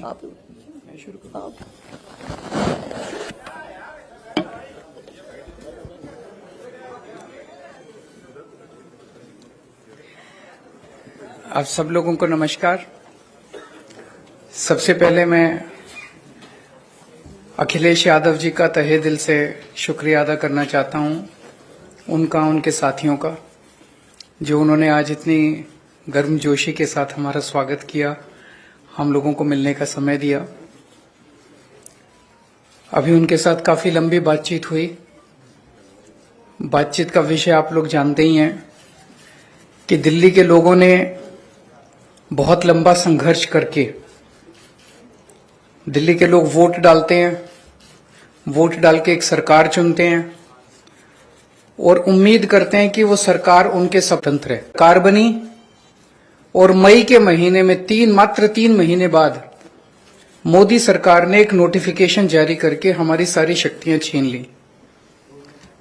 आप मैं शुरू करूं? आप सब लोगों को नमस्कार। सबसे पहले मैं अखिलेश यादव जी का तहे दिल से शुक्रिया अदा करना चाहता हूं, उनका, उनके साथियों का, जो उन्होंने आज इतनी गर्मजोशी के साथ हमारा स्वागत किया, हम लोगों को मिलने का समय दिया। अभी उनके साथ काफी लंबी बातचीत हुई। बातचीत का विषय आप लोग जानते ही हैं कि दिल्ली के लोगों ने बहुत लंबा संघर्ष करके, दिल्ली के लोग वोट डालते हैं, वोट डाल के एक सरकार चुनते हैं और उम्मीद करते हैं कि वो सरकार उनके स्वतंत्र है। सरकार बनी और मई के महीने में मात्र तीन महीने बाद मोदी सरकार ने एक नोटिफिकेशन जारी करके हमारी सारी शक्तियां छीन ली।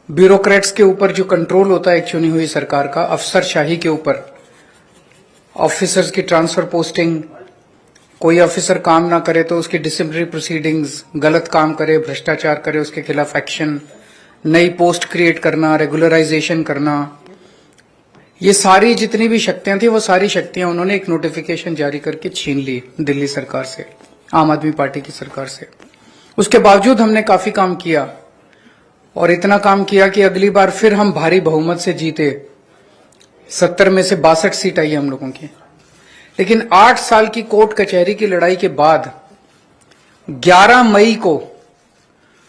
ब्यूरोक्रेट्स के ऊपर जो कंट्रोल होता है एक चुनी हुई सरकार का, अफसरशाही के ऊपर, ऑफिसर्स की ट्रांसफर पोस्टिंग, कोई ऑफिसर काम ना करे तो उसकी डिसिप्लिनरी प्रोसीडिंग्स, गलत काम करे, भ्रष्टाचार करे, उसके खिलाफ एक्शन, नई पोस्ट क्रिएट करना, रेगुलराइजेशन करना, ये सारी जितनी भी शक्तियां थी वो सारी शक्तियां उन्होंने एक नोटिफिकेशन जारी करके छीन ली दिल्ली सरकार से, आम आदमी पार्टी की सरकार से। उसके बावजूद हमने काफी काम किया और इतना काम किया कि अगली बार फिर हम भारी बहुमत से जीते। 70 में से 62 सीट आई हम लोगों की। लेकिन 8 साल की कोर्ट कचहरी की लड़ाई के बाद 11 मई को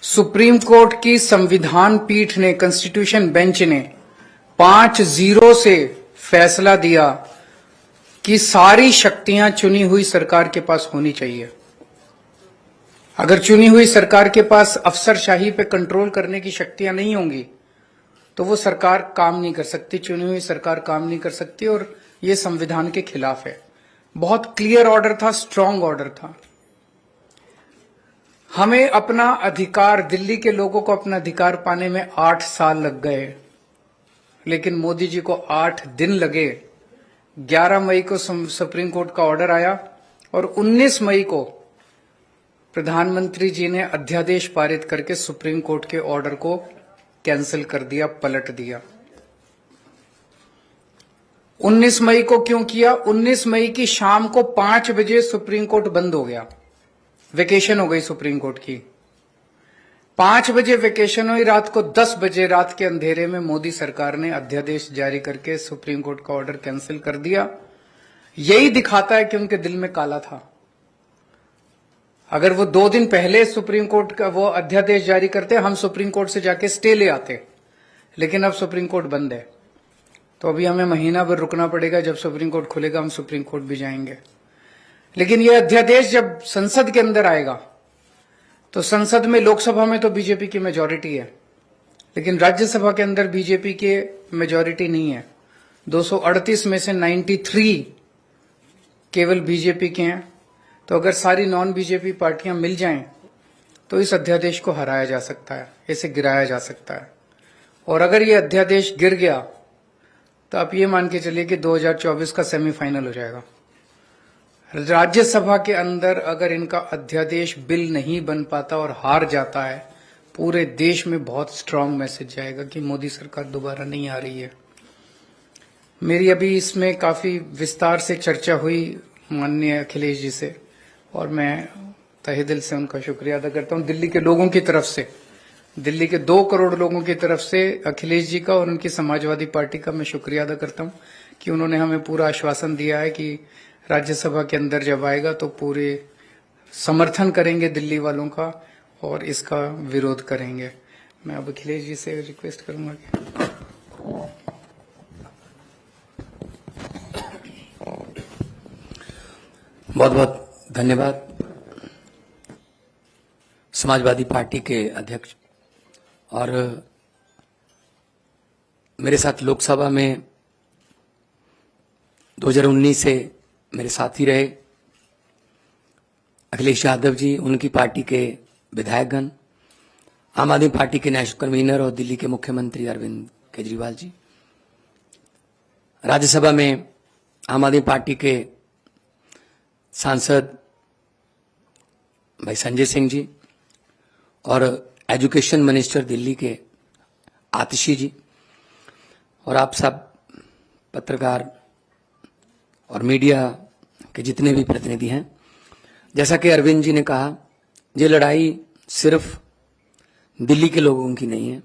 सुप्रीम कोर्ट की संविधान पीठ ने, कॉन्स्टिट्यूशन बेंच ने 5-0 से फैसला दिया कि सारी शक्तियां चुनी हुई सरकार के पास होनी चाहिए। अगर चुनी हुई सरकार के पास अफसरशाही पे कंट्रोल करने की शक्तियां नहीं होंगी तो वो सरकार काम नहीं कर सकती, चुनी हुई सरकार काम नहीं कर सकती, और ये संविधान के खिलाफ है। बहुत क्लियर ऑर्डर था, स्ट्रांग ऑर्डर था। हमें अपना अधिकार, दिल्ली के लोगों को अपना अधिकार पाने में 8 साल लग गए, लेकिन मोदी जी को 8 दिन लगे। 11 मई को सुप्रीम कोर्ट का ऑर्डर आया और 19 मई को प्रधानमंत्री जी ने अध्यादेश पारित करके सुप्रीम कोर्ट के ऑर्डर को कैंसिल कर दिया, पलट दिया। 19 मई को क्यों किया? 19 मई की शाम को 5 बजे सुप्रीम कोर्ट बंद हो गया, वेकेशन हो गई सुप्रीम कोर्ट की। 5 बजे वेकेशन हुई, रात को 10 बजे रात के अंधेरे में मोदी सरकार ने अध्यादेश जारी करके सुप्रीम कोर्ट का ऑर्डर कैंसिल कर दिया। यही दिखाता है कि उनके दिल में काला था। अगर वो 2 दिन पहले सुप्रीम कोर्ट का वो अध्यादेश जारी करते, हम सुप्रीम कोर्ट से जाके स्टे ले आते, लेकिन अब सुप्रीम कोर्ट बंद है, तो अभी हमें महीना भर रुकना पड़ेगा। जब सुप्रीम कोर्ट खुलेगा हम सुप्रीम कोर्ट भी जाएंगे। लेकिन ये अध्यादेश जब संसद के अंदर आएगा तो संसद में, लोकसभा में तो बीजेपी की मेजॉरिटी है, लेकिन राज्यसभा के अंदर बीजेपी के मेजॉरिटी नहीं है। 238 में से 93 केवल बीजेपी के हैं। तो अगर सारी नॉन बीजेपी पार्टियां मिल जाएं तो इस अध्यादेश को हराया जा सकता है, इसे गिराया जा सकता है। और अगर ये अध्यादेश गिर गया तो आप ये मान के चलिए कि 2024 का सेमीफाइनल हो जाएगा। राज्यसभा के अंदर अगर इनका अध्यादेश बिल नहीं बन पाता और हार जाता है, पूरे देश में बहुत स्ट्रांग मैसेज जाएगा कि मोदी सरकार दोबारा नहीं आ रही है। मेरी अभी इसमें काफी विस्तार से चर्चा हुई माननीय अखिलेश जी से, और मैं तहे दिल से उनका शुक्रिया अदा करता हूं। दिल्ली के लोगों की तरफ से, दिल्ली के 2 करोड़ लोगों की तरफ से अखिलेश जी का और उनकी समाजवादी पार्टी का मैं शुक्रिया अदा करता हूं कि उन्होंने हमें पूरा आश्वासन दिया है कि राज्यसभा के अंदर जब आएगा तो पूरे समर्थन करेंगे दिल्ली वालों का और इसका विरोध करेंगे। मैं अब अखिलेश जी से रिक्वेस्ट करूंगा कि बहुत बहुत धन्यवाद। समाजवादी पार्टी के अध्यक्ष और मेरे साथ लोकसभा में 2019 से मेरे साथी रहे अखिलेश यादव जी, उनकी पार्टी के विधायकगण, आम आदमी पार्टी के नेशनल कन्वीनर और दिल्ली के मुख्यमंत्री अरविंद केजरीवाल जी, राज्यसभा में आम आदमी पार्टी के सांसद भाई संजय सिंह जी और एजुकेशन मिनिस्टर दिल्ली के आतिशी जी और आप सब पत्रकार और मीडिया के जितने भी प्रतिनिधि हैं, जैसा कि अरविंद जी ने कहा, ये लड़ाई सिर्फ दिल्ली के लोगों की नहीं है,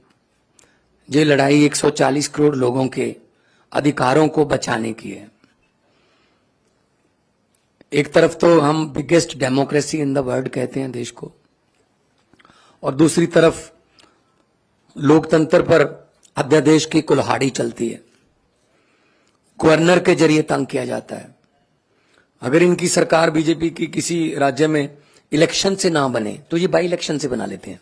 ये लड़ाई 140 करोड़ लोगों के अधिकारों को बचाने की है। एक तरफ तो हम biggest democracy in the world कहते हैं देश को, और दूसरी तरफ लोकतंत्र पर अध्यादेश की कुल्हाड़ी चलती है, गवर्नर के जरिए तंग किया जाता है। अगर इनकी सरकार बीजेपी की किसी राज्य में इलेक्शन से ना बने तो ये बाई इलेक्शन से बना लेते हैं।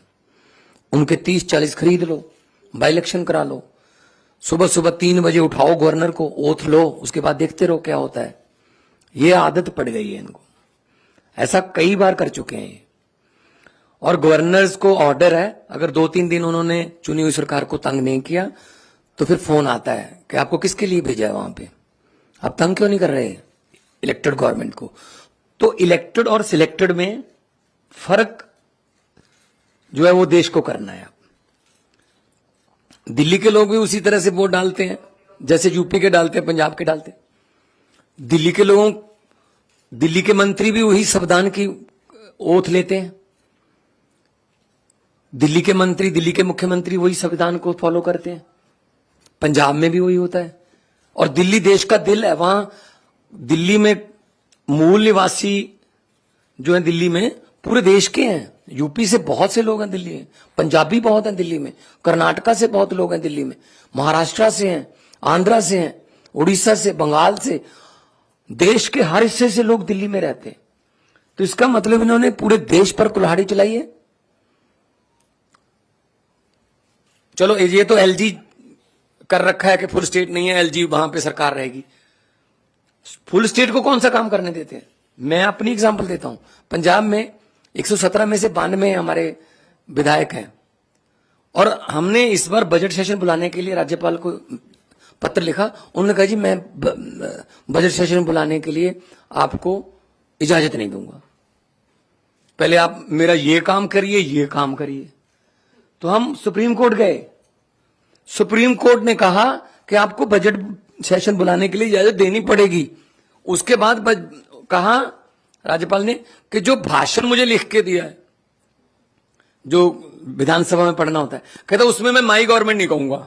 उनके 30-40 खरीद लो, बाई इलेक्शन करा लो, सुबह सुबह 3 बजे उठाओ गवर्नर को, ओथ लो, उसके बाद देखते रहो क्या होता है। ये आदत पड़ गई है इनको, ऐसा कई बार कर चुके हैं। और गवर्नर्स को ऑर्डर है, अगर 2-3 दिन उन्होंने चुनी हुई सरकार को तंग नहीं किया तो फिर फोन आता है कि आपको किसके लिए भेजा है वहां पे, आप तंग क्यों नहीं कर रहे इलेक्टेड गवर्नमेंट को। तो इलेक्टेड और सिलेक्टेड में फर्क जो है वो देश को करना है। दिल्ली के लोग भी उसी तरह से वोट डालते हैं जैसे यूपी के डालते हैं, पंजाब के डालते हैं। दिल्ली के मंत्री भी वही संविधान की ओथ लेते हैं, दिल्ली के मंत्री, दिल्ली के मुख्यमंत्री वही संविधान को फॉलो करते हैं। पंजाब में भी वही होता है। और दिल्ली देश का दिल है, वहां दिल्ली में मूल निवासी जो है दिल्ली में पूरे देश के हैं। यूपी से बहुत से लोग हैं दिल्ली में, पंजाबी बहुत हैं दिल्ली में, कर्नाटका से बहुत लोग हैं दिल्ली में, महाराष्ट्र से हैं, आंध्रा से हैं, उड़ीसा से, बंगाल से, देश के हर हिस्से से लोग दिल्ली में रहते हैं। तो इसका मतलब इन्होंने पूरे देश पर कुल्हाड़ी चलाई है। चलो ये तो एलजी कर रखा है कि फुल स्टेट नहीं है, एलजी वहां पे सरकार रहेगी। फुल स्टेट को कौन सा काम करने देते हैं। मैं अपनी एग्जांपल देता हूं, पंजाब में 117 में से 92 हमारे विधायक हैं, और हमने इस बार बजट सेशन बुलाने के लिए राज्यपाल को पत्र लिखा। उन्होंने कहा जी मैं बजट सेशन बुलाने के लिए आपको इजाजत नहीं दूंगा, पहले आप मेरा ये काम करिए, ये काम करिए। तो हम सुप्रीम कोर्ट गए, सुप्रीम कोर्ट ने कहा कि आपको बजट सेशन बुलाने के लिए इजाजत देनी पड़ेगी। उसके बाद कहा राज्यपाल ने कि जो भाषण मुझे लिख के दिया है, जो विधानसभा में पढ़ना होता है, कहता उसमें मैं माई गवर्नमेंट नहीं कहूंगा।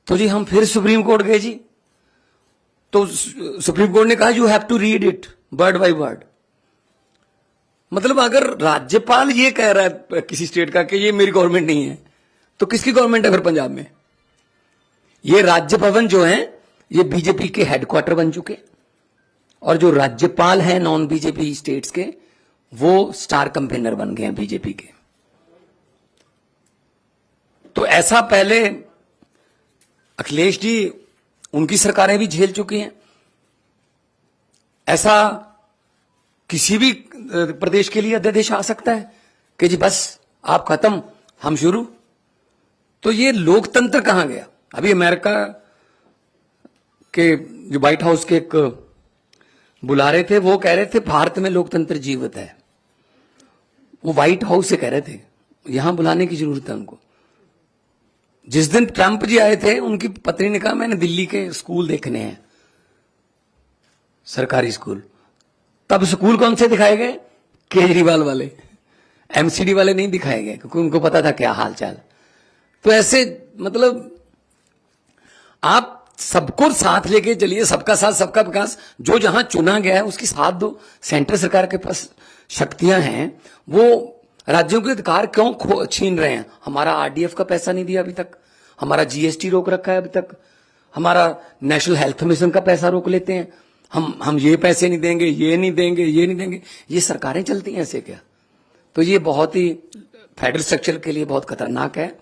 तो जी हम फिर सुप्रीम कोर्ट गए जी, तो सुप्रीम कोर्ट ने कहा you have to read it word by word. मतलब अगर राज्यपाल ये कह रहा है किसी स्टेट का कि ये मेरी गवर्नमेंट नहीं है, तो किसकी गवर्नमेंट है फिर पंजाब में। ये राज्य भवन जो है ये बीजेपी के हेडक्वार्टर बन चुके, और जो राज्यपाल हैं नॉन बीजेपी स्टेट्स के वो स्टार कैंपेनर बन गए हैं बीजेपी के। तो ऐसा पहले अखिलेश जी, उनकी सरकारें भी झेल चुकी हैं। ऐसा किसी भी प्रदेश के लिए अध्यादेश आ सकता है कि जी बस आप खत्म हम शुरू। तो ये लोकतंत्र कहां गया। अभी अमेरिका के जो व्हाइट हाउस के एक बुला रहे थे, वो कह रहे थे भारत में लोकतंत्र जीवित है। वो व्हाइट हाउस से कह रहे थे, यहां बुलाने की जरूरत है उनको। जिस दिन ट्रंप जी आए थे, उनकी पत्नी ने कहा मैंने दिल्ली के स्कूल देखने हैं, सरकारी स्कूल। तब स्कूल कौन से दिखाए गए, केजरीवाल वाले, एमसीडी वाले नहीं दिखाए गए, क्योंकि उनको पता था क्या हाल चाल। तो ऐसे मतलब आप सबको साथ लेके चलिए, सबका साथ सबका विकास। जो जहां चुना गया है उसकी साथ दो। सेंट्रल सरकार के पास शक्तियां हैं, वो राज्यों के अधिकार क्यों छीन रहे हैं। हमारा आरडीएफ का पैसा नहीं दिया अभी तक, हमारा जीएसटी रोक रखा है अभी तक, हमारा नेशनल हेल्थ मिशन का पैसा रोक लेते हैं। हम ये पैसे नहीं देंगे, ये नहीं देंगे, ये नहीं देंगे। ये सरकारें चलती हैं ऐसे क्या। तो ये बहुत ही फेडरल स्ट्रक्चर के लिए बहुत खतरनाक है।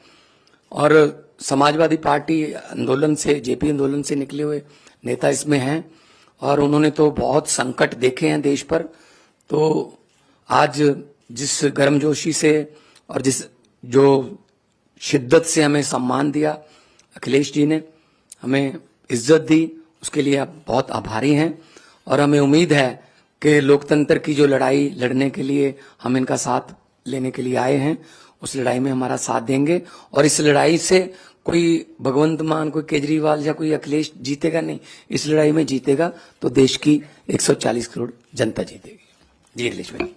और समाजवादी पार्टी आंदोलन से, जेपी आंदोलन से निकले हुए नेता इसमें हैं, और उन्होंने तो बहुत संकट देखे हैं देश पर। तो आज जिस गर्मजोशी से और जिस जो शिद्दत से हमें सम्मान दिया अखिलेश जी ने, हमें इज्जत दी, उसके लिए आप बहुत आभारी हैं। और हमें उम्मीद है कि लोकतंत्र की जो लड़ाई लड़ने के लिए हम इनका साथ लेने के लिए आए हैं, उस लड़ाई में हमारा साथ देंगे। और इस लड़ाई से कोई भगवंत मान, कोई केजरीवाल या कोई अखिलेश जीतेगा नहीं, इस लड़ाई में जीतेगा तो देश की 140 करोड़ जनता जीतेगी। जी अखिलेश भाई।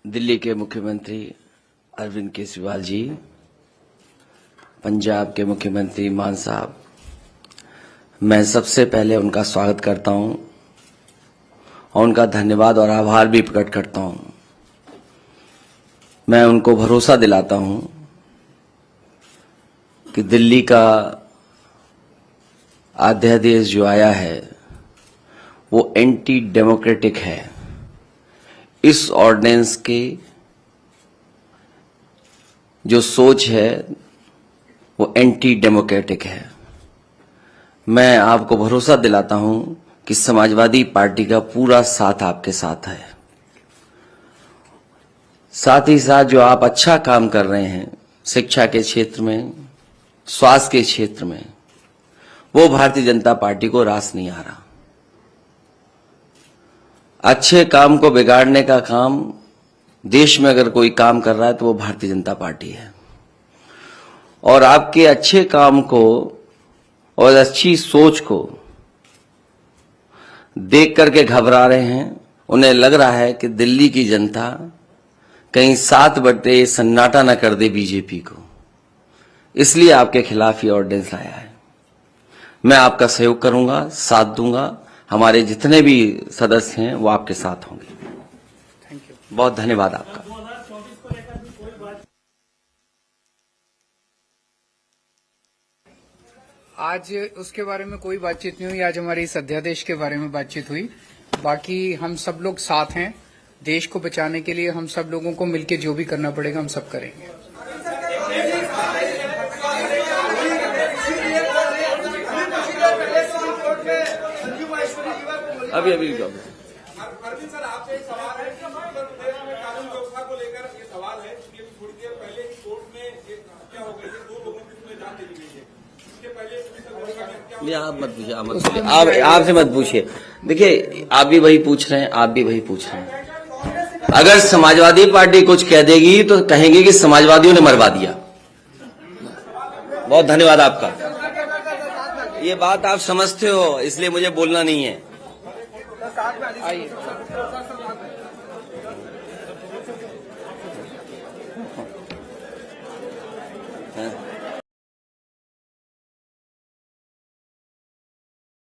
दिल्ली के मुख्यमंत्री अरविंद केजरीवाल जी, पंजाब के मुख्यमंत्री मान साहब, मैं सबसे पहले उनका स्वागत करता हूं और उनका धन्यवाद और आभार भी प्रकट करता हूं। मैं उनको भरोसा दिलाता हूं कि दिल्ली का अध्यादेश जो आया है वो एंटी डेमोक्रेटिक है। इस ऑर्डिनेंस की जो सोच है वो एंटी डेमोक्रेटिक है। मैं आपको भरोसा दिलाता हूं कि समाजवादी पार्टी का पूरा साथ आपके साथ है। साथ ही साथ जो आप अच्छा काम कर रहे हैं शिक्षा के क्षेत्र में, स्वास्थ्य के क्षेत्र में, वो भारतीय जनता पार्टी को रास नहीं आ रहा। अच्छे काम को बिगाड़ने का काम देश में अगर कोई काम कर रहा है तो वो भारतीय जनता पार्टी है। और आपके अच्छे काम को और अच्छी सोच को देख करके घबरा रहे हैं। उन्हें लग रहा है कि दिल्ली की जनता कहीं 7 बटे सन्नाटा न कर दे बीजेपी को, इसलिए आपके खिलाफ ये ऑर्डिनेंस लाया है। मैं आपका सहयोग करूंगा, साथ दूंगा। हमारे जितने भी सदस्य हैं वो आपके साथ होंगे। Thank you. बहुत धन्यवाद आपका। आज उसके बारे में कोई बातचीत नहीं हुई। आज हमारी इस अध्यादेश के बारे में बातचीत हुई। बाकी हम सब लोग साथ हैं। देश को बचाने के लिए हम सब लोगों को मिलकर जो भी करना पड़ेगा हम सब करेंगे। अभी अरविंद सर, आपसे एक सवाल है कि प्रदेश में कानून व्यवस्था को लेकर ये सवाल है कि थोड़ी देर पहले ही कोर्ट में एक हत्या हो गई है, 2 लोगों की उसमें जान दे दी गई है। इसके पहले आप मत पूछिए, आप मत पूछिए, आप आपसे मत पूछिए। देखिए, आप भी वही पूछ रहे हैं, आप भी वही पूछ रहे हैं। अगर समाजवादी पार्टी कुछ कह देगी तो कहेंगे कि समाजवादियों ने मरवा दिया। बहुत धन्यवाद आपका। ये बात आप समझते हो, इसलिए मुझे बोलना नहीं है। आइए। हाँ।